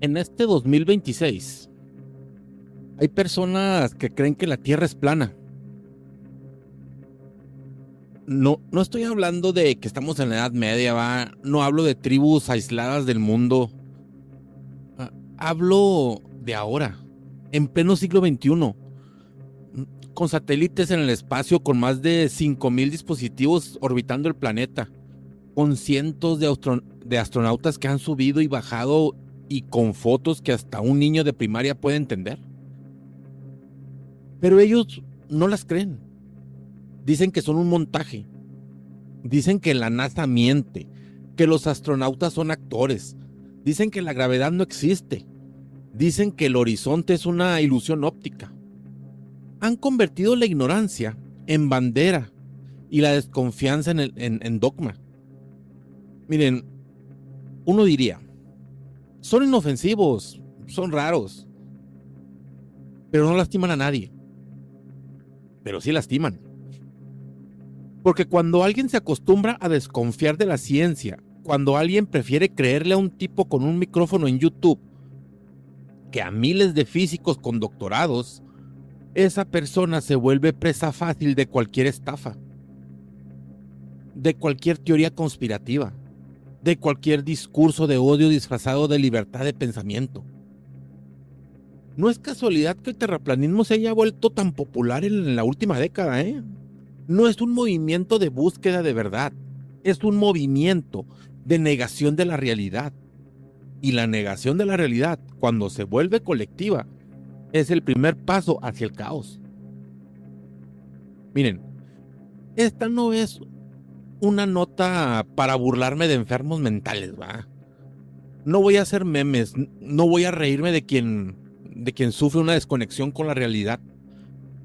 En este 2026 hay personas que creen que la Tierra es plana. No estoy hablando de que estamos en la Edad Media, ¿va? No hablo de tribus aisladas del mundo. Hablo de ahora, en pleno siglo XXI, con satélites en el espacio, con más de 5,000 dispositivos orbitando el planeta, con cientos de astronautas que han subido y bajado y con fotos que hasta un niño de primaria puede entender. Pero ellos no las creen. Dicen que son un montaje. Dicen que la NASA miente, que los astronautas son actores. Dicen que la gravedad no existe. Dicen que el horizonte es una ilusión óptica. Han convertido la ignorancia en bandera y la desconfianza en dogma. Miren, uno diría, son inofensivos, son raros, pero no lastiman a nadie. Pero sí lastiman. Porque cuando alguien se acostumbra a desconfiar de la ciencia, cuando alguien prefiere creerle a un tipo con un micrófono en YouTube que a miles de físicos con doctorados, esa persona se vuelve presa fácil de cualquier estafa, de cualquier teoría conspirativa, de cualquier discurso de odio disfrazado de libertad de pensamiento. No es casualidad que el terraplanismo se haya vuelto tan popular en la última década, ¿eh? No es un movimiento de búsqueda de verdad, es un movimiento de negación de la realidad. Y la negación de la realidad, cuando se vuelve colectiva, es el primer paso hacia el caos. Miren, esta no es una nota para burlarme de enfermos mentales, ¿va? No voy a hacer memes, no voy a reírme de quien sufre una desconexión con la realidad,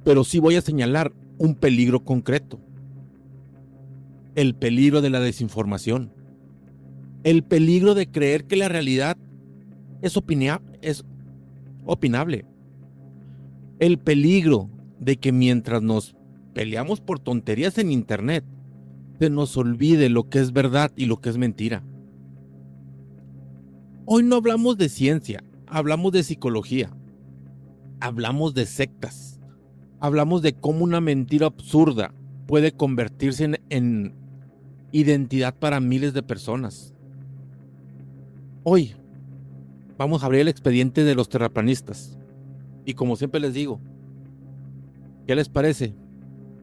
pero sí voy a señalar un peligro concreto. El peligro de la desinformación. El peligro de creer que la realidad es opinable. El peligro de que mientras nos peleamos por tonterías en internet, se nos olvide lo que es verdad y lo que es mentira. Hoy no hablamos de ciencia, hablamos de psicología, hablamos de sectas, hablamos de cómo una mentira absurda puede convertirse en identidad para miles de personas. Hoy vamos a abrir el expediente de los terraplanistas. Y como siempre les digo, ¿qué les parece?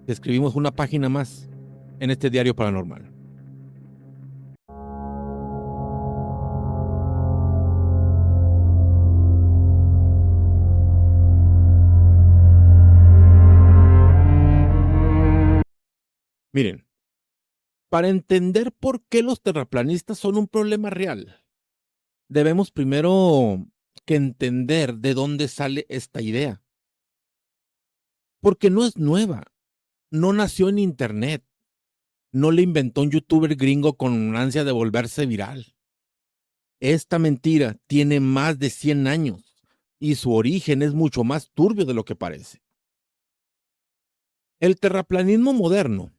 Escribimos una página más en este diario paranormal. Miren, para entender por qué los terraplanistas son un problema real, debemos primero que entender de dónde sale esta idea. Porque no es nueva, no nació en internet, no le inventó un youtuber gringo con ansia de volverse viral. Esta mentira tiene más de 100 años y su origen es mucho más turbio de lo que parece. El terraplanismo moderno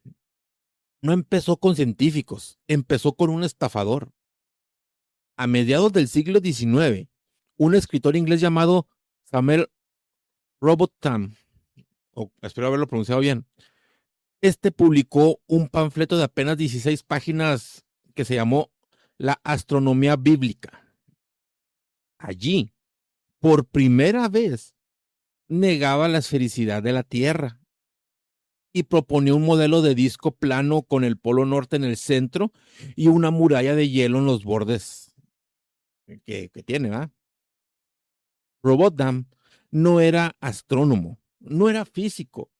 no empezó con científicos, empezó con un estafador. A mediados del siglo XIX, un escritor inglés llamado Samuel Robotham, espero haberlo pronunciado bien, publicó un panfleto de apenas 16 páginas que se llamó La Astronomía Bíblica. Allí, por primera vez, negaba la esfericidad de la Tierra y proponía un modelo de disco plano con el polo norte en el centro y una muralla de hielo en los bordes que tiene, ¿verdad? Robotham no era astrónomo, no era físico,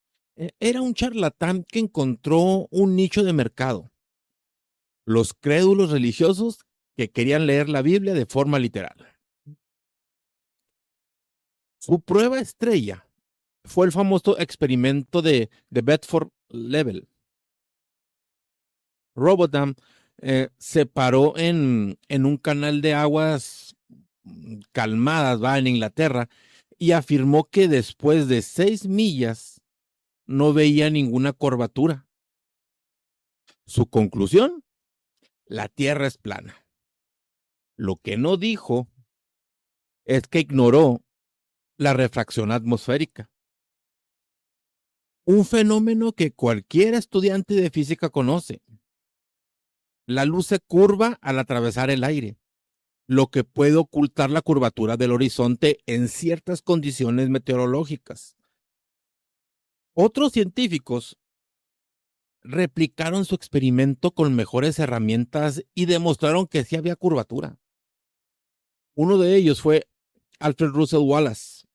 era un charlatán que encontró un nicho de mercado. Los crédulos religiosos que querían leer la Biblia de forma literal. Su prueba estrella fue el famoso experimento de Bedford Level. Robotham se paró en un canal de aguas calmadas, va, en Inglaterra, y afirmó que después de 6 millas no veía ninguna curvatura. Su conclusión: la Tierra es plana. Lo que no dijo es que ignoró la refracción atmosférica, un fenómeno que cualquier estudiante de física conoce. La luz se curva al atravesar el aire, lo que puede ocultar la curvatura del horizonte en ciertas condiciones meteorológicas. Otros científicos replicaron su experimento con mejores herramientas y demostraron que sí había curvatura. Uno de ellos fue Alfred Russel Wallace,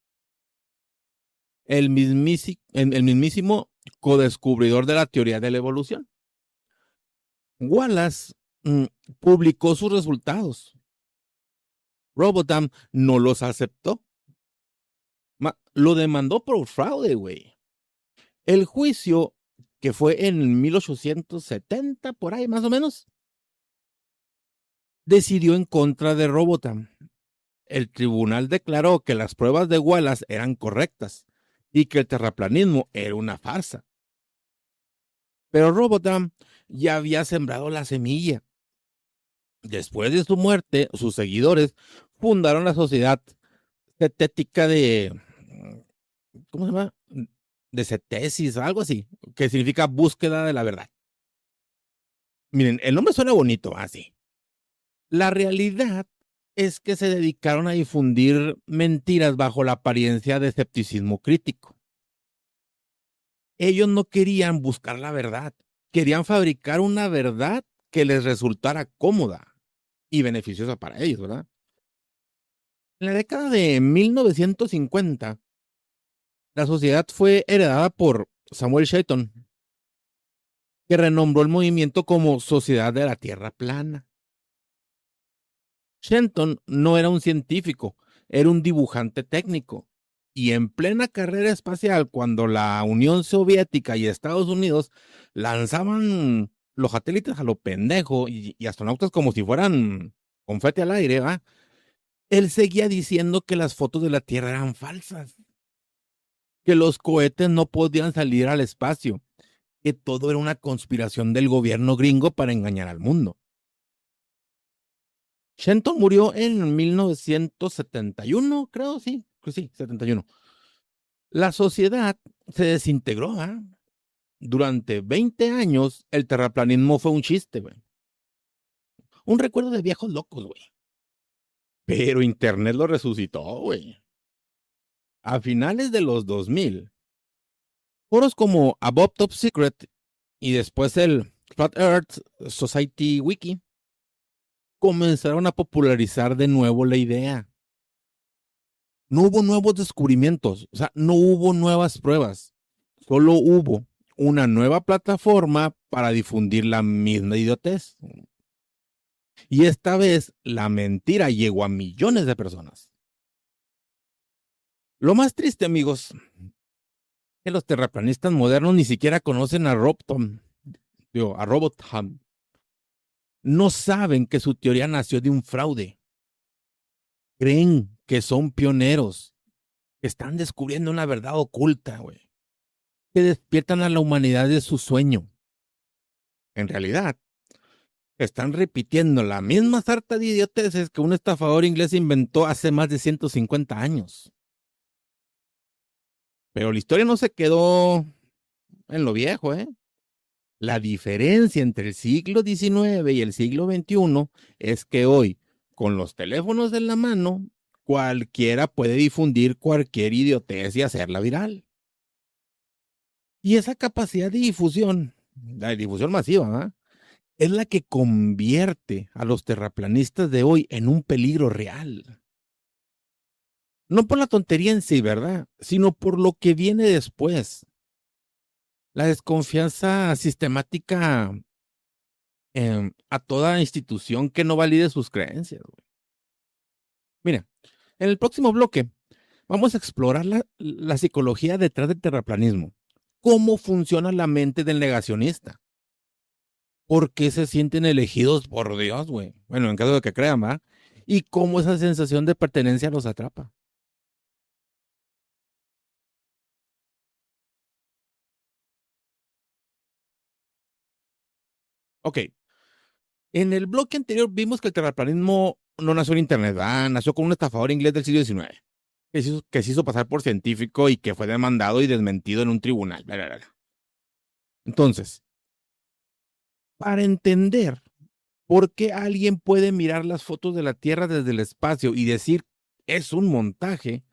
el mismísimo codescubridor de la teoría de la evolución. Wallace mm, publicó sus resultados. Robotham no los aceptó. Lo demandó por fraude, güey. El juicio, que fue en 1870, por ahí más o menos, decidió en contra de Robotham. El tribunal declaró que las pruebas de Wallace eran correctas y que el terraplanismo era una farsa. Pero Robotham ya había sembrado la semilla. Después de su muerte, sus seguidores fundaron la Sociedad Cetética de, ¿cómo se llama? De cetesis, algo así, que significa búsqueda de la verdad. Miren, el nombre suena bonito, así. La realidad es que se dedicaron a difundir mentiras bajo la apariencia de escepticismo crítico. Ellos no querían buscar la verdad, querían fabricar una verdad que les resultara cómoda y beneficiosa para ellos, ¿verdad? En la década de 1950, la sociedad fue heredada por Samuel Shayton, que renombró el movimiento como Sociedad de la Tierra Plana. Shenton no era un científico, era un dibujante técnico. Y en plena carrera espacial, cuando la Unión Soviética y Estados Unidos lanzaban los satélites a lo pendejo y astronautas como si fueran confeti al aire, ¿va? Él seguía diciendo que las fotos de la Tierra eran falsas, que los cohetes no podían salir al espacio, que todo era una conspiración del gobierno gringo para engañar al mundo. Shenton murió en 1971, creo, sí, 71. La sociedad se desintegró, ¿eh? Durante 20 años, el terraplanismo fue un chiste, güey. Un recuerdo de viejos locos, güey. Pero Internet lo resucitó, güey. A finales de los 2000, foros como Above Top Secret y después el Flat Earth Society Wiki comenzaron a popularizar de nuevo la idea. No hubo nuevos descubrimientos, o sea, no hubo nuevas pruebas, solo hubo una nueva plataforma para difundir la misma idiotez. Y esta vez la mentira llegó a millones de personas. Lo más triste, amigos, que los terraplanistas modernos ni siquiera conocen a Robotham. No saben que su teoría nació de un fraude. Creen que son pioneros, que están descubriendo una verdad oculta, güey, que despiertan a la humanidad de su sueño. En realidad, están repitiendo la misma sarta de idioteces que un estafador inglés inventó hace más de 150 años. Pero la historia no se quedó en lo viejo, ¿eh? La diferencia entre el siglo XIX y el siglo XXI es que hoy, con los teléfonos en la mano, cualquiera puede difundir cualquier idiotez y hacerla viral. Y esa capacidad de difusión, la difusión masiva, ¿eh? Es la que convierte a los terraplanistas de hoy en un peligro real. No por la tontería en sí, ¿verdad? Sino por lo que viene después. La desconfianza sistemática a toda institución que no valide sus creencias, güey. Mira, en el próximo bloque vamos a explorar la psicología detrás del terraplanismo. Cómo funciona la mente del negacionista. ¿Por qué se sienten elegidos por Dios, güey? Bueno, en caso de que crean, ¿va? Y cómo esa sensación de pertenencia los atrapa. Ok, en el bloque anterior vimos que el terraplanismo no nació en internet, ¿verdad? Nació con un estafador inglés del siglo XIX, que se hizo pasar por científico y que fue demandado y desmentido en un tribunal. Bla, bla, bla. Entonces, para entender por qué alguien puede mirar las fotos de la Tierra desde el espacio y decir es un montaje,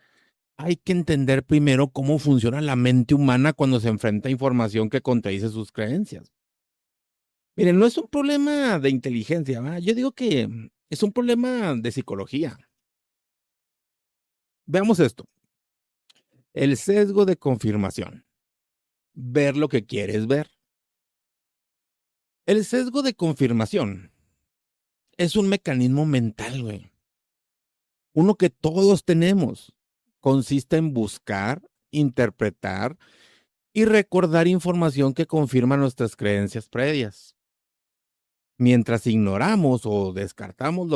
hay que entender primero cómo funciona la mente humana cuando se enfrenta a información que contradice sus creencias. Miren, no es un problema de inteligencia, ¿va? Yo digo que es un problema de psicología. Veamos esto. El sesgo de confirmación. Ver lo que quieres ver. El sesgo de confirmación es un mecanismo mental, güey. Uno que todos tenemos. Consiste en buscar, interpretar y recordar información que confirma nuestras creencias previas. Mientras ignoramos o descartamos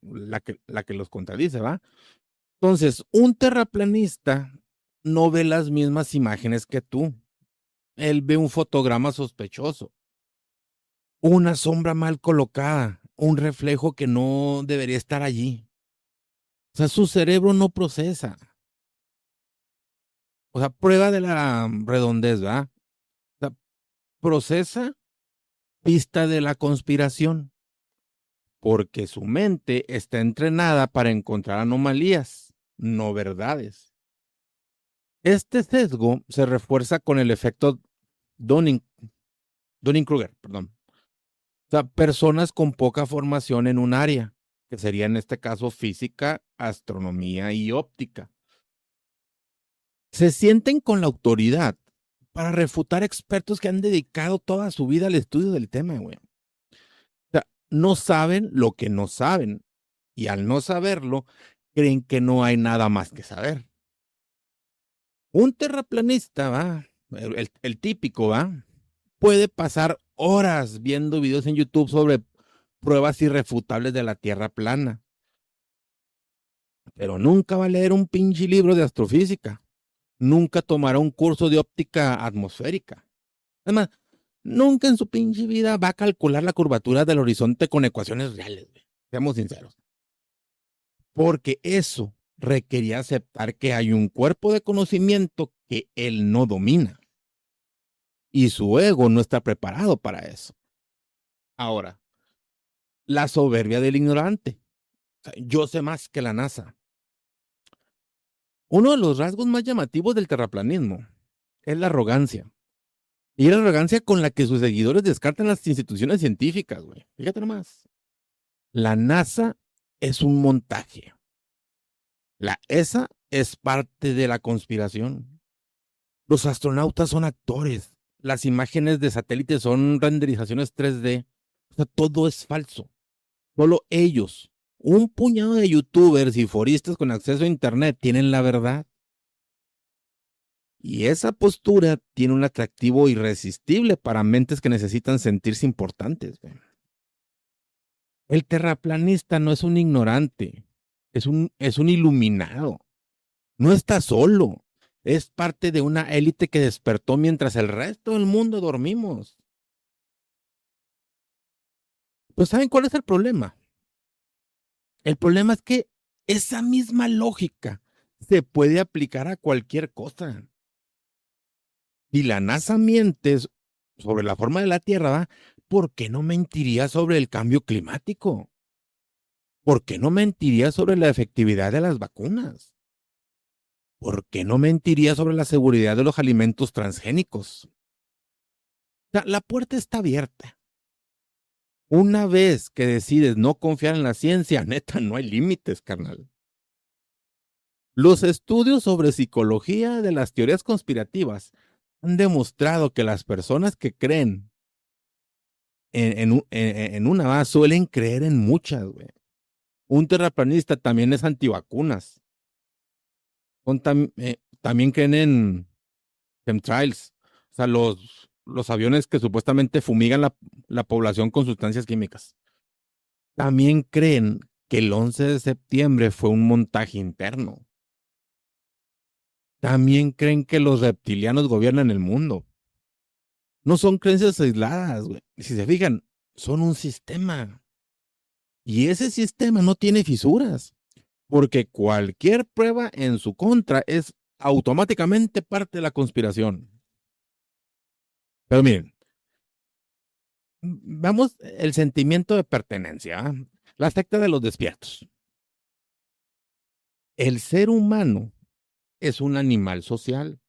la que los contradice, ¿va? Entonces, un terraplanista no ve las mismas imágenes que tú. Él ve un fotograma sospechoso, una sombra mal colocada, un reflejo que no debería estar allí. O sea, su cerebro no procesa. O sea, prueba de la redondez, ¿verdad? O sea, procesa pista de la conspiración, porque su mente está entrenada para encontrar anomalías, no verdades. Este sesgo se refuerza con el efecto Dunning, Dunning-Kruger, perdón. O sea, personas con poca formación en un área, que sería en este caso física, astronomía y óptica, se sienten con la autoridad para refutar expertos que han dedicado toda su vida al estudio del tema, güey. O sea, no saben lo que no saben y al no saberlo, creen que no hay nada más que saber. Un terraplanista, va, el típico, va, puede pasar horas viendo videos en YouTube sobre pruebas irrefutables de la Tierra plana, pero nunca va a leer un pinche libro de astrofísica, nunca tomará un curso de óptica atmosférica. Además, nunca en su pinche vida va a calcular la curvatura del horizonte con ecuaciones reales, güey. Seamos sinceros. Porque eso requería aceptar que hay un cuerpo de conocimiento que él no domina. Y su ego no está preparado para eso. Ahora, la soberbia del ignorante. O sea, yo sé más que la NASA. Uno de los rasgos más llamativos del terraplanismo es la arrogancia. Y la arrogancia con la que sus seguidores descartan las instituciones científicas, güey. Fíjate nomás. La NASA es un montaje. La ESA es parte de la conspiración. Los astronautas son actores. Las imágenes de satélites son renderizaciones 3D. O sea, todo es falso. Solo ellos, un puñado de youtubers y foristas con acceso a internet tienen la verdad. Y esa postura tiene un atractivo irresistible para mentes que necesitan sentirse importantes. El terraplanista no es un ignorante, es un iluminado. No está solo, es parte de una élite que despertó mientras el resto del mundo dormimos. Pues ¿saben cuál es el problema? El problema es que esa misma lógica se puede aplicar a cualquier cosa. Si la NASA miente sobre la forma de la Tierra, ¿va? ¿Por qué no mentiría sobre el cambio climático? ¿Por qué no mentiría sobre la efectividad de las vacunas? ¿Por qué no mentiría sobre la seguridad de los alimentos transgénicos? O sea, la puerta está abierta. Una vez que decides no confiar en la ciencia, neta, no hay límites, carnal. Los estudios sobre psicología de las teorías conspirativas han demostrado que las personas que creen en una más suelen creer en muchas, güey. Un terraplanista también es antivacunas. También creen en chemtrails, o sea, los aviones que supuestamente fumigan la población con sustancias químicas. También creen que el 11 de septiembre fue un montaje interno. También creen que los reptilianos gobiernan el mundo. No son creencias aisladas, güey. Si se fijan, son un sistema. Y ese sistema no tiene fisuras, porque cualquier prueba en su contra es automáticamente parte de la conspiración. Pero miren, vamos el sentimiento de pertenencia, ¿ah? La secta de los despiertos. El ser humano es un animal social.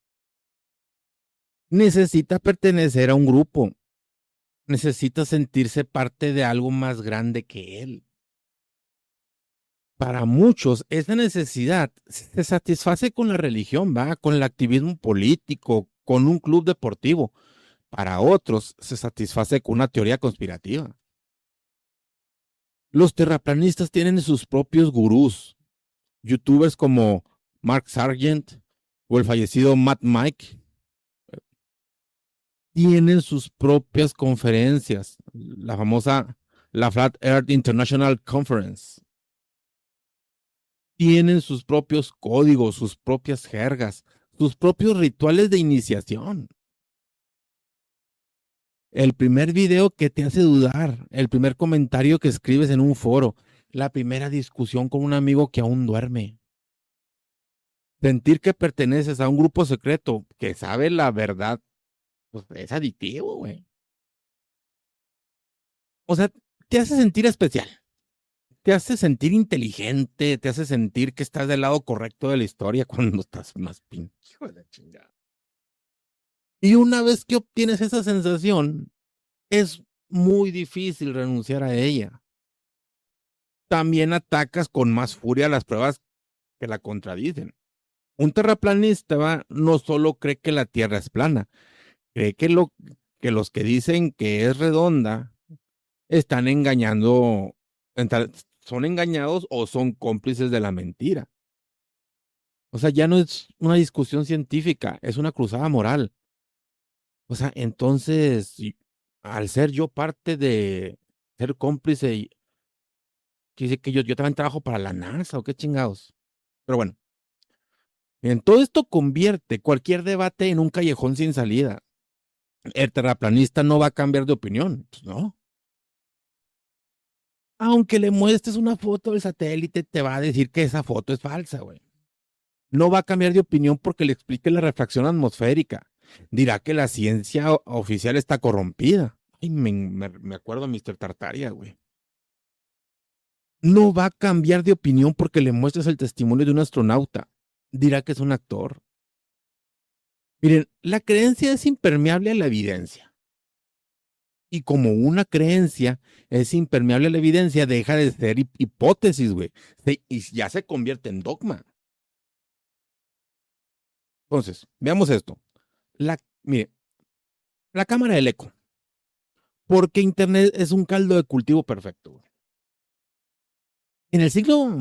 Necesita pertenecer a un grupo. Necesita sentirse parte de algo más grande que él. Para muchos, esa necesidad se satisface con la religión, ¿va? Con el activismo político, con un club deportivo. Para otros, se satisface con una teoría conspirativa. Los terraplanistas tienen sus propios gurús, youtubers como Mark Sargent o el fallecido Matt Mike. Tienen sus propias conferencias, la famosa la Flat Earth International Conference. Tienen sus propios códigos, sus propias jergas, sus propios rituales de iniciación. El primer video que te hace dudar, el primer comentario que escribes en un foro, la primera discusión con un amigo que aún duerme. Sentir que perteneces a un grupo secreto que sabe la verdad, pues es adictivo, güey. O sea, te hace sentir especial, te hace sentir inteligente, te hace sentir que estás del lado correcto de la historia cuando estás más pinche hijo de la chingada. Y una vez que obtienes esa sensación, es muy difícil renunciar a ella. También atacas con más furia las pruebas que la contradicen. Un terraplanista no solo cree que la Tierra es plana, cree que los que dicen que es redonda están engañando, son engañados o son cómplices de la mentira. O sea, ya no es una discusión científica, es una cruzada moral. O sea, entonces, al ser yo parte de ser cómplice, quiere decir que yo también trabajo para la NASA o qué chingados. Pero bueno, en todo esto convierte cualquier debate en un callejón sin salida. El terraplanista no va a cambiar de opinión, pues no. Aunque le muestres una foto del satélite, te va a decir que esa foto es falsa, güey. No va a cambiar de opinión porque le explique la refracción atmosférica. Dirá que la ciencia oficial está corrompida. Ay, me acuerdo a Mr. Tartaria, güey. No va a cambiar de opinión porque le muestres el testimonio de un astronauta. Dirá que es un actor. Miren, la creencia es impermeable a la evidencia. Y como una creencia es impermeable a la evidencia, deja de ser hipótesis, güey. Y ya se convierte en dogma. Entonces, veamos esto. Mire, la cámara del eco. Porque Internet es un caldo de cultivo perfecto, güey. En el siglo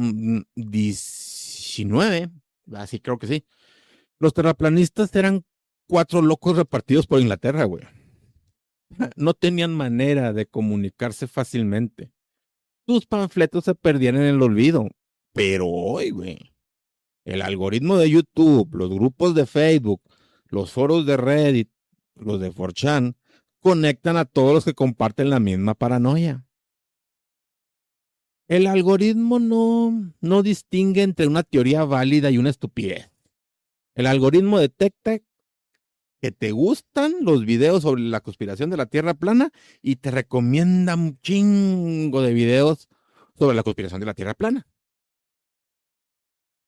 XIX, así creo que sí, los terraplanistas eran 4 locos repartidos por Inglaterra, güey. No tenían manera de comunicarse fácilmente. Sus panfletos se perdían en el olvido. Pero hoy, güey, el algoritmo de YouTube, los grupos de Facebook, los foros de Reddit, los de 4chan, conectan a todos los que comparten la misma paranoia. El algoritmo no distingue entre una teoría válida y una estupidez. El algoritmo detecta que te gustan los videos sobre la conspiración de la Tierra plana y te recomienda un chingo de videos sobre la conspiración de la Tierra plana.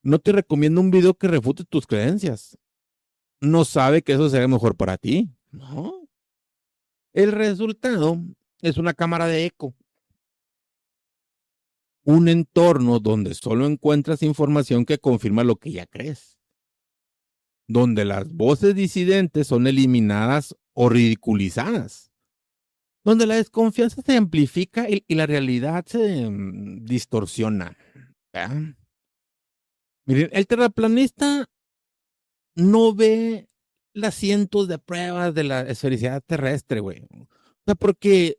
No te recomienda un video que refute tus creencias. No sabe que eso será mejor para ti. No. El resultado es una cámara de eco. Un entorno donde solo encuentras información que confirma lo que ya crees. Donde las voces disidentes son eliminadas o ridiculizadas. Donde la desconfianza se amplifica y la realidad se distorsiona. ¿Verdad? Miren, el terraplanista no ve las cientos de pruebas de la esfericidad terrestre, güey. O sea, porque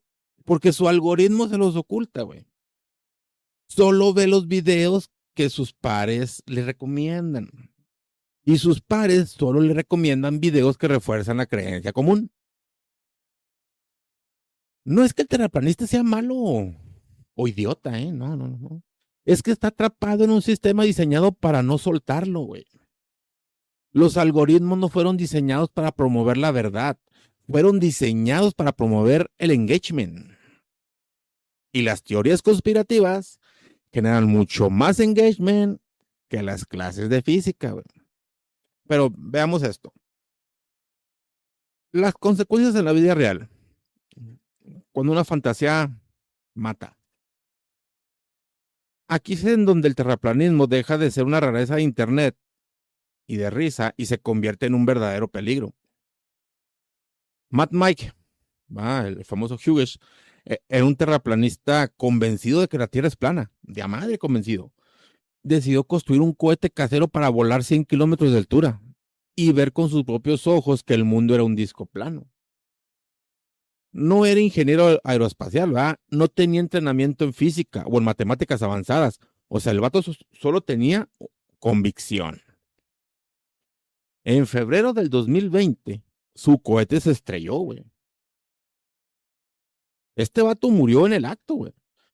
su algoritmo se los oculta, güey. Solo ve los videos que sus pares le recomiendan. Y sus pares solo le recomiendan videos que refuerzan la creencia común. No es que el terraplanista sea malo o idiota, ¿eh? No, no, no. Es que está atrapado en un sistema diseñado para no soltarlo, güey. Los algoritmos no fueron diseñados para promover la verdad, fueron diseñados para promover el engagement. Y las teorías conspirativas generan mucho más engagement que las clases de física, güey. Pero veamos esto. Las consecuencias en la vida real. Cuando una fantasía mata. Aquí es en donde el terraplanismo deja de ser una rareza de internet y de risa y se convierte en un verdadero peligro. Matt Mike, el famoso Hughes, era un terraplanista convencido de que la Tierra es plana, de a madre convencido. Decidió construir un cohete casero para volar 100 kilómetros de altura y ver con sus propios ojos que el mundo era un disco plano. No era ingeniero aeroespacial, ¿verdad? No tenía entrenamiento en física o en matemáticas avanzadas. O sea, el vato solo tenía convicción. En febrero del 2020, su cohete se estrelló, güey. Este vato murió en el acto, güey.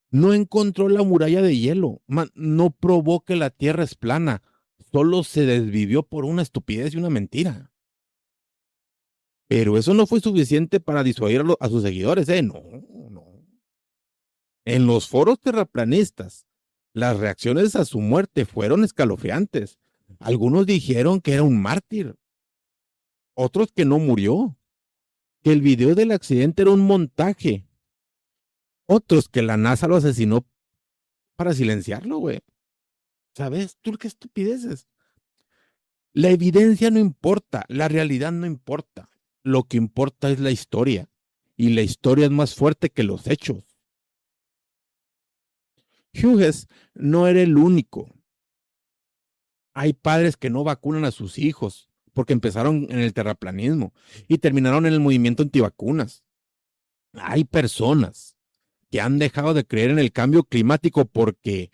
No encontró la muralla de hielo. No probó que la Tierra es plana. Solo se desvivió por una estupidez y una mentira. Pero eso no fue suficiente para disuadir a sus seguidores, ¿eh? No, no. En los foros terraplanistas, las reacciones a su muerte fueron escalofriantes. Algunos dijeron que era un mártir, otros que no murió, que el video del accidente era un montaje, otros que la NASA lo asesinó para silenciarlo, güey. ¿Sabes? ¿Tú qué estupideces? La evidencia no importa, la realidad no importa. Lo que importa es la historia. Y la historia es más fuerte que los hechos. Hughes no era el único. Hay padres que no vacunan a sus hijos porque empezaron en el terraplanismo y terminaron en el movimiento antivacunas. Hay personas que han dejado de creer en el cambio climático porque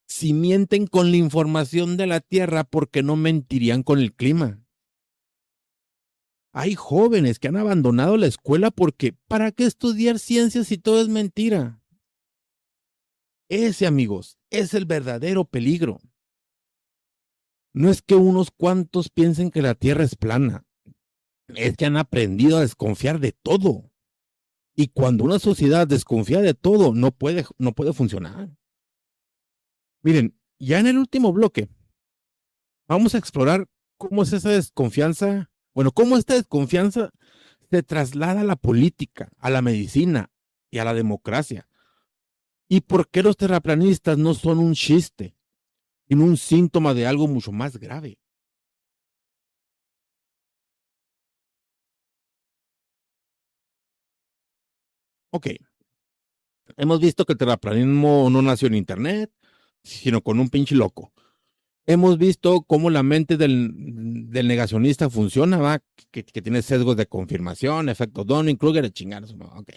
si mienten con la información de la Tierra, porque no mentirían con el clima. Hay jóvenes que han abandonado la escuela porque ¿para qué estudiar ciencias si todo es mentira? Ese, amigos, es el verdadero peligro. No es que unos cuantos piensen que la Tierra es plana, es que han aprendido a desconfiar de todo. Y cuando una sociedad desconfía de todo, no puede funcionar. Miren, ya en el último bloque, vamos a explorar cómo es esa desconfianza, bueno, cómo esta desconfianza se traslada a la política, a la medicina y a la democracia. Y por qué los terraplanistas no son un chiste, sino un síntoma de algo mucho más grave. Ok, hemos visto que el terraplanismo no nació en internet, sino con un pinche loco. Hemos visto cómo la mente del negacionista funciona, ¿va? Que tiene sesgos de confirmación, efecto Dunning-Kruger, chingados. Ok.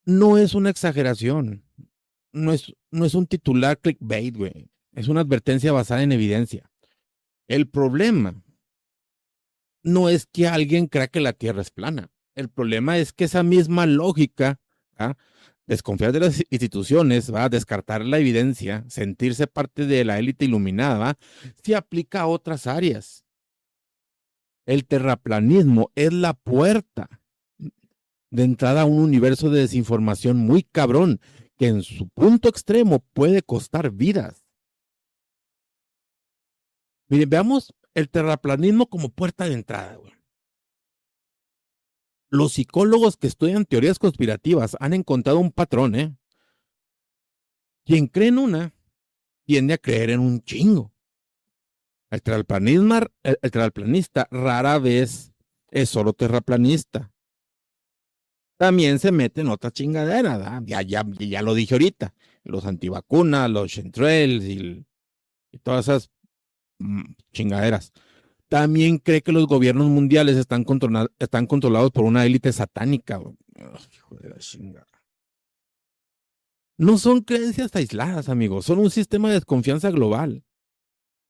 No es una exageración, no es un titular clickbait, güey. Es una advertencia basada en evidencia. El problema no es que alguien crea que la Tierra es plana. El problema es que esa misma lógica, ¿ah? Desconfiar de las instituciones, va a descartar la evidencia, sentirse parte de la élite iluminada, ¿va? Se aplica a otras áreas. El terraplanismo es la puerta de entrada a un universo de desinformación muy cabrón que en su punto extremo puede costar vidas. Miren, veamos el terraplanismo como puerta de entrada, güey. Los psicólogos que estudian teorías conspirativas han encontrado un patrón, ¿eh? Quien cree en una, tiende a creer en un chingo. El terraplanista rara vez es solo terraplanista. También se mete en otra chingadera, ¿verdad? Ya lo dije ahorita. Los antivacunas, los chemtrails y todas esas chingaderas. También cree que los gobiernos mundiales están controlados por una élite satánica. Hijo de la chingada. No son creencias aisladas, amigos, son un sistema de desconfianza global.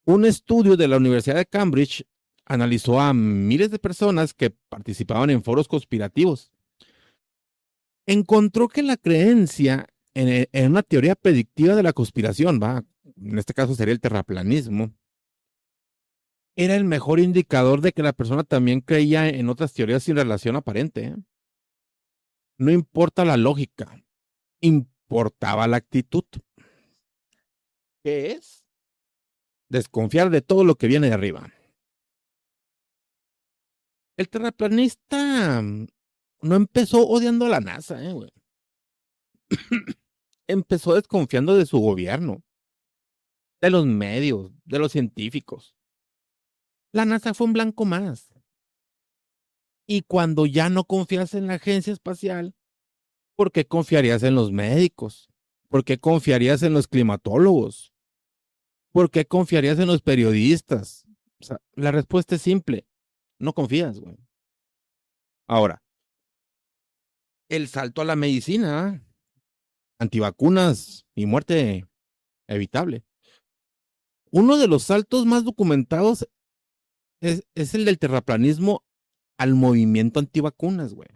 Un estudio de la Universidad de Cambridge analizó a miles de personas que participaban en foros conspirativos encontró que la creencia en una teoría predictiva de la conspiración, ¿va? En este caso sería el terraplanismo, era el mejor indicador de que la persona también creía en otras teorías sin relación aparente, ¿eh? No importa la lógica, importaba la actitud. ¿Qué es? Desconfiar de todo lo que viene de arriba. El terraplanista no empezó odiando a la NASA, güey. Empezó desconfiando de su gobierno, de los medios, de los científicos. La NASA fue un blanco más. Y cuando ya no confías en la agencia espacial, ¿por qué confiarías en los médicos? ¿Por qué confiarías en los climatólogos? ¿Por qué confiarías en los periodistas? O sea, la respuesta es simple. No confías, güey. Ahora, el salto a la medicina, antivacunas y muerte evitable. Uno de los saltos más documentados es el del terraplanismo al movimiento antivacunas, güey.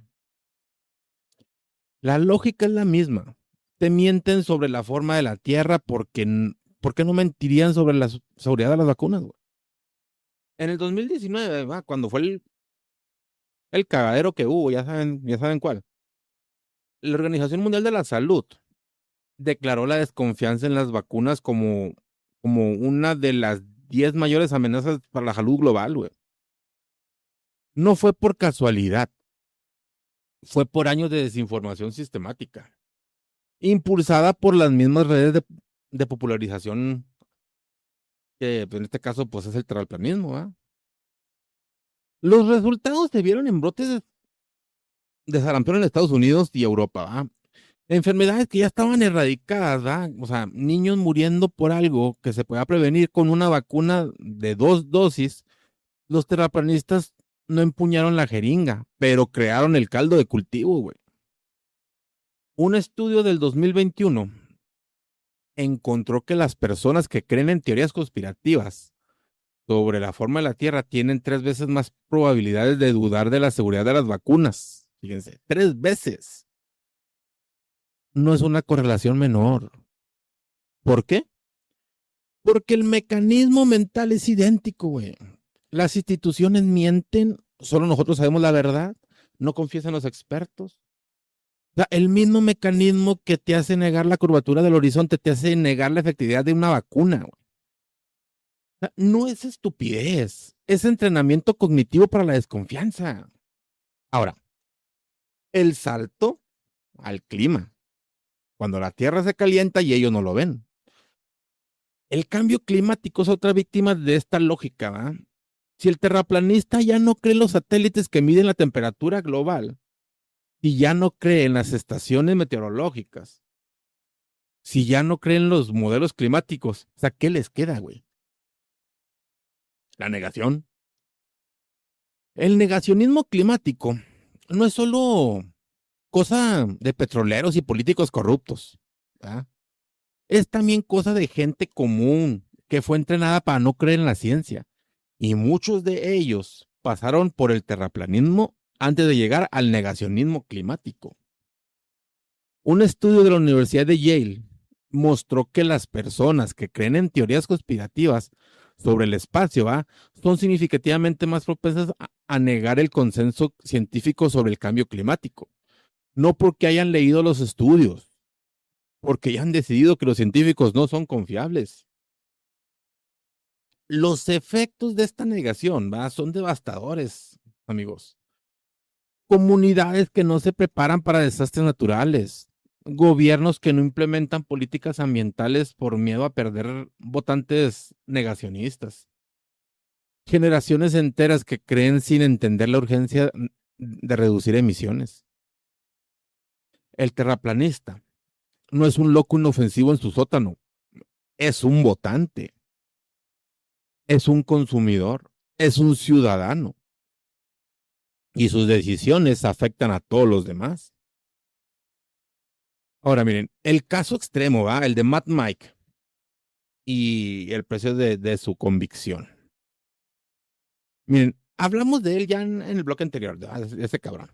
La lógica es la misma. Te mienten sobre la forma de la Tierra porque ¿por qué no mentirían sobre la seguridad de las vacunas, güey? En el 2019, ¿va? Cuando fue el cagadero que hubo, ya saben cuál. La Organización Mundial de la Salud declaró la desconfianza en las vacunas como una de las 10 mayores amenazas para la salud global, güey. No fue por casualidad, fue por años de desinformación sistemática, impulsada por las mismas redes de popularización, que en este caso pues es el terraplanismo, ¿verdad? Los resultados se vieron en brotes de sarampión en Estados Unidos y Europa, ¿verdad? Enfermedades que ya estaban erradicadas, ¿verdad? O sea, niños muriendo por algo que se pueda prevenir con una vacuna de 2 dosis. Los terraplanistas no empuñaron la jeringa, pero crearon el caldo de cultivo, güey. Un estudio del 2021 encontró que las personas que creen en teorías conspirativas sobre la forma de la Tierra tienen 3 veces más probabilidades de dudar de la seguridad de las vacunas. Fíjense, 3 veces. No es una correlación menor. ¿Por qué? Porque el mecanismo mental es idéntico, güey. Las instituciones mienten, solo nosotros sabemos la verdad, no confías en los expertos. O sea, el mismo mecanismo que te hace negar la curvatura del horizonte te hace negar la efectividad de una vacuna, güey. O sea, no es estupidez, es entrenamiento cognitivo para la desconfianza. Ahora, el salto al clima, cuando la Tierra se calienta y ellos no lo ven. El cambio climático es otra víctima de esta lógica, ¿va? Si el terraplanista ya no cree en los satélites que miden la temperatura global y ya no cree en las estaciones meteorológicas, si ya no creen los modelos climáticos, o sea, ¿qué les queda, güey? La negación. El negacionismo climático no es solo cosa de petroleros y políticos corruptos, ¿verdad? Es también cosa de gente común que fue entrenada para no creer en la ciencia. Y muchos de ellos pasaron por el terraplanismo antes de llegar al negacionismo climático. Un estudio de la Universidad de Yale mostró que las personas que creen en teorías conspirativas sobre el espacio, ¿va? Son significativamente más propensas a negar el consenso científico sobre el cambio climático. No porque hayan leído los estudios, porque ya han decidido que los científicos no son confiables. Los efectos de esta negación, ¿va? Son devastadores, amigos. Comunidades que no se preparan para desastres naturales, gobiernos que no implementan políticas ambientales por miedo a perder votantes negacionistas, generaciones enteras que creen sin entender la urgencia de reducir emisiones. El terraplanista no es un loco inofensivo en su sótano, es un votante, es un consumidor, es un ciudadano y sus decisiones afectan a todos los demás. Ahora miren, el caso extremo, ¿va? El de Matt Mike y el precio de su convicción. Miren, hablamos de él ya en el bloque anterior, de ese cabrón,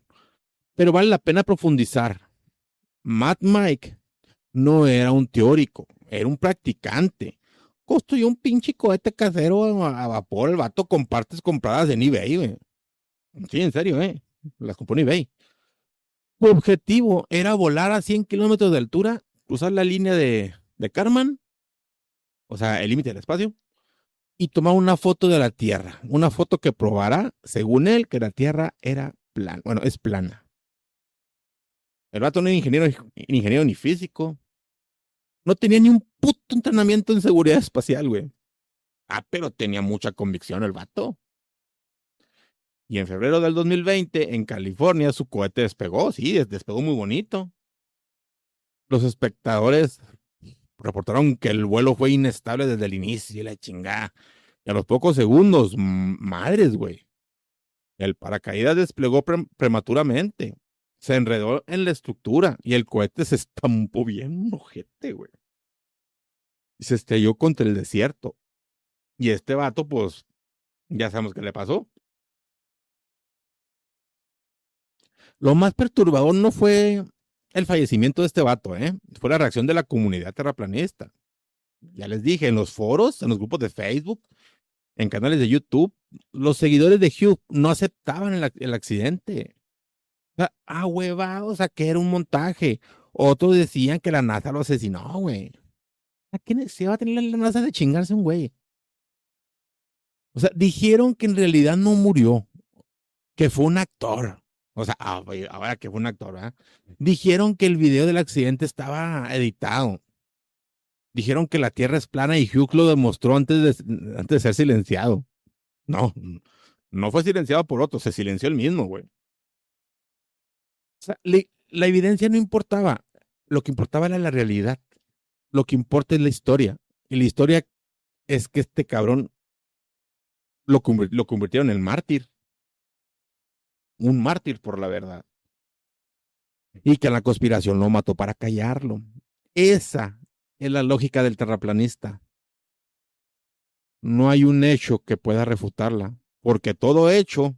pero vale la pena profundizar Mad Mike no era un teórico, era un practicante. Construyó un pinche cohete casero a vapor, el vato con partes compradas en eBay, güey. Sí, en serio, las compró en eBay. Su objetivo era volar a 100 kilómetros de altura, cruzar la línea de Kármán, o sea, el límite del espacio, y tomar una foto de la Tierra. Una foto que probará, según él, que la Tierra era plana. Bueno, es plana. El vato no era ingeniero ni físico. No tenía ni un puto entrenamiento en seguridad espacial, güey. Ah, pero tenía mucha convicción el vato. Y en febrero del 2020, en California, su cohete despegó. Sí, despegó muy bonito. Los espectadores reportaron que el vuelo fue inestable desde el inicio y la chingada. Y a los pocos segundos, madres, güey. El paracaídas desplegó prematuramente. Se enredó en la estructura y el cohete se estampó bien ojete, güey. Y se estrelló contra el desierto. Y este vato, pues, ya sabemos qué le pasó. Lo más perturbador no fue el fallecimiento de este vato, fue la reacción de la comunidad terraplanista. Ya les dije, en los foros, en los grupos de Facebook, en canales de YouTube, los seguidores de Hugh no aceptaban el accidente. O sea, huevados, o sea, que era un montaje. Otros decían que la NASA lo asesinó, güey. ¿A quién se va a tener la NASA de chingarse un güey? O sea, dijeron que en realidad no murió, que fue un actor. O sea, ahora que fue un actor, ¿verdad? Dijeron que el video del accidente estaba editado. Dijeron que la Tierra es plana y Hugh lo demostró antes de ser silenciado. No, no fue silenciado por otro, se silenció el mismo, güey. O sea, la evidencia no importaba. Lo que importaba era la realidad. Lo que importa es la historia. Y la historia es que este cabrón lo convirtieron en mártir. Un mártir por la verdad. Y que la conspiración lo mató para callarlo. Esa es la lógica del terraplanista. No hay un hecho que pueda refutarla, porque todo hecho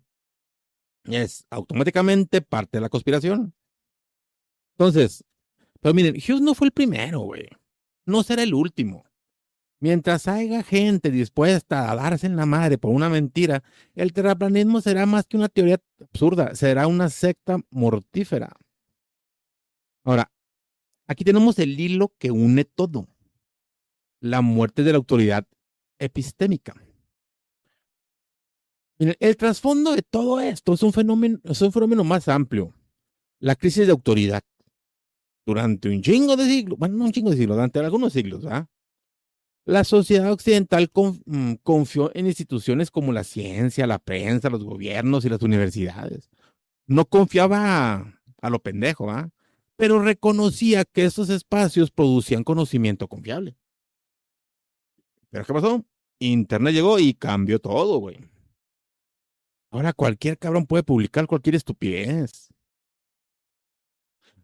es automáticamente parte de la conspiración. Entonces, pero miren, Hughes no fue el primero, güey. No será el último. Mientras haya gente dispuesta a darse en la madre por una mentira, el terraplanismo será más que una teoría absurda, será una secta mortífera. Ahora, aquí tenemos el hilo que une todo. La muerte de la autoridad epistémica. Miren, el trasfondo de todo esto es un fenómeno más amplio. La crisis de autoridad. Durante un chingo de siglos, bueno, no un chingo de siglos, durante algunos siglos, ¿verdad? La sociedad occidental confió en instituciones como la ciencia, la prensa, los gobiernos y las universidades. No confiaba a lo pendejo, ¿va? Pero reconocía que esos espacios producían conocimiento confiable. ¿Pero qué pasó? Internet llegó y cambió todo, güey. Ahora cualquier cabrón puede publicar cualquier estupidez.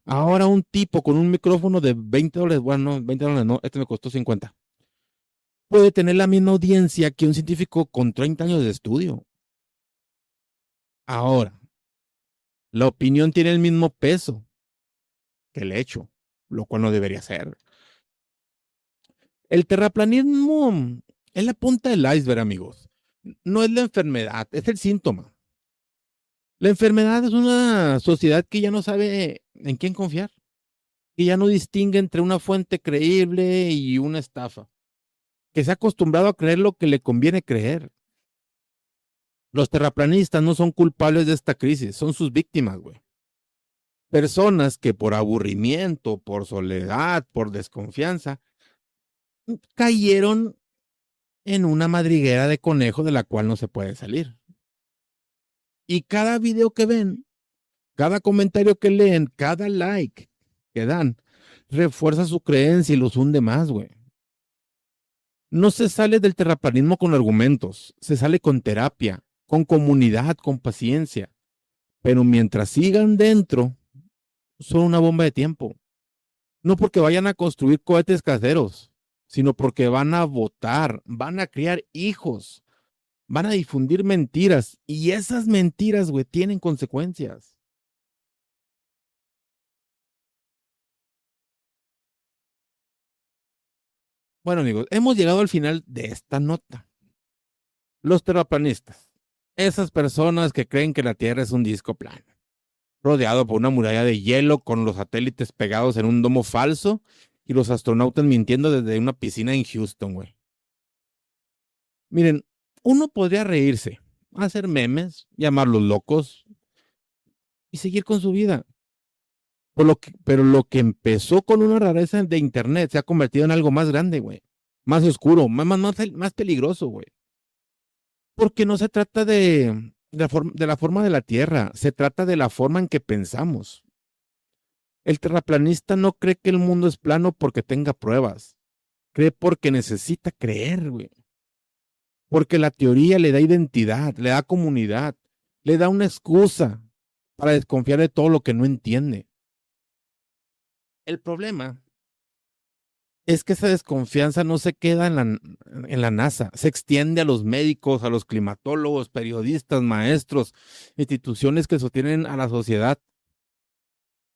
Ahora un tipo con un micrófono de $20, bueno, no, $20 no, este me costó 50. Puede tener la misma audiencia que un científico con 30 años de estudio. Ahora, la opinión tiene el mismo peso que el hecho, lo cual no debería ser. El terraplanismo es la punta del iceberg, amigos. No es la enfermedad, es el síntoma. La enfermedad es una sociedad que ya no sabe en quién confiar, que ya no distingue entre una fuente creíble y una estafa, que se ha acostumbrado a creer lo que le conviene creer. Los terraplanistas no son culpables de esta crisis, son sus víctimas, güey. Personas que por aburrimiento, por soledad, por desconfianza, cayeron en una madriguera de conejo de la cual no se puede salir. Y cada video que ven, cada comentario que leen, cada like que dan, refuerza su creencia y los hunde más, güey. No se sale del terraplanismo con argumentos, se sale con terapia, con comunidad, con paciencia. Pero mientras sigan dentro, son una bomba de tiempo. No porque vayan a construir cohetes caseros, sino porque van a votar, van a criar hijos, van a difundir mentiras. Y esas mentiras, güey, tienen consecuencias. Bueno, amigos, hemos llegado al final de esta nota. Los terraplanistas, esas personas que creen que la Tierra es un disco plano, rodeado por una muralla de hielo con los satélites pegados en un domo falso y los astronautas mintiendo desde una piscina en Houston, güey. Miren, uno podría reírse, hacer memes, llamarlos locos y seguir con su vida. Pero lo que empezó con una rareza de internet se ha convertido en algo más grande, güey. Más oscuro, más peligroso, güey. Porque no se trata de la forma de la Tierra, se trata de la forma en que pensamos. El terraplanista no cree que el mundo es plano porque tenga pruebas. Cree porque necesita creer, güey. Porque la teoría le da identidad, le da comunidad, le da una excusa para desconfiar de todo lo que no entiende. El problema es que esa desconfianza no se queda en la NASA, se extiende a los médicos, a los climatólogos, periodistas, maestros, instituciones que sostienen a la sociedad.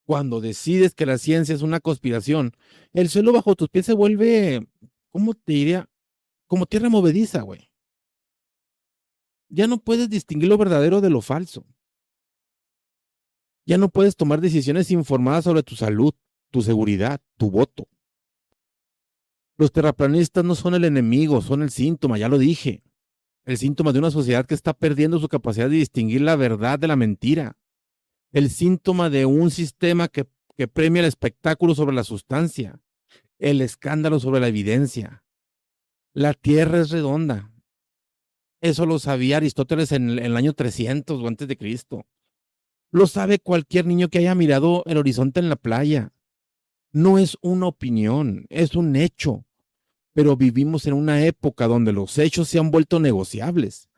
Cuando decides que la ciencia es una conspiración, el suelo bajo tus pies se vuelve, ¿cómo te diría? Como tierra movediza, güey. Ya no puedes distinguir lo verdadero de lo falso. Ya no puedes tomar decisiones informadas sobre tu salud, tu seguridad, tu voto. Los terraplanistas no son el enemigo, son el síntoma, ya lo dije. El síntoma de una sociedad que está perdiendo su capacidad de distinguir la verdad de la mentira. El síntoma de un sistema que premia el espectáculo sobre la sustancia, el escándalo sobre la evidencia. La Tierra es redonda. Eso lo sabía Aristóteles en el año 300 o antes de Cristo. Lo sabe cualquier niño que haya mirado el horizonte en la playa. No es una opinión, es un hecho. Pero vivimos en una época donde los hechos se han vuelto negociables,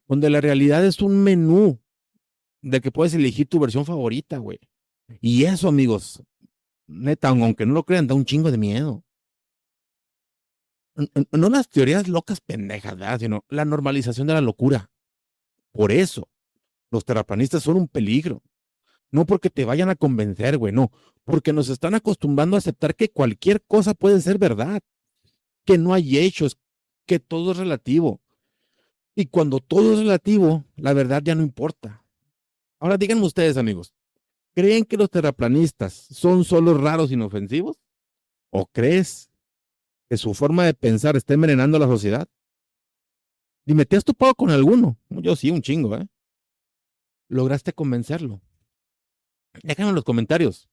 donde la realidad es un menú del que puedes elegir tu versión favorita, güey. Y eso, amigos, neta, aunque no lo crean, da un chingo de miedo. No las teorías locas pendejas, ¿verdad? Sino la normalización de la locura. Por eso, los terraplanistas son un peligro. No porque te vayan a convencer, güey, no. Porque nos están acostumbrando a aceptar que cualquier cosa puede ser verdad, que no hay hechos, que todo es relativo. Y cuando todo es relativo, la verdad ya no importa. Ahora díganme ustedes, amigos, ¿creen que los terraplanistas son solo raros inofensivos? ¿O crees que su forma de pensar está envenenando a la sociedad? Dime, ¿te has topado con alguno? Yo sí, un chingo, ¿eh? ¿Lograste convencerlo? Déjame en los comentarios.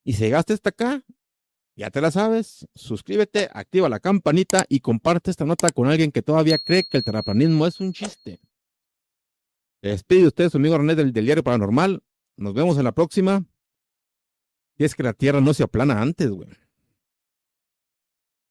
Y si llegaste hasta acá, ya te la sabes, suscríbete, activa la campanita y comparte esta nota con alguien que todavía cree que el terraplanismo es un chiste. Se despide de ustedes su amigo René del Diario Paranormal. Nos vemos en la próxima. Y es que la Tierra no se aplana antes, güey.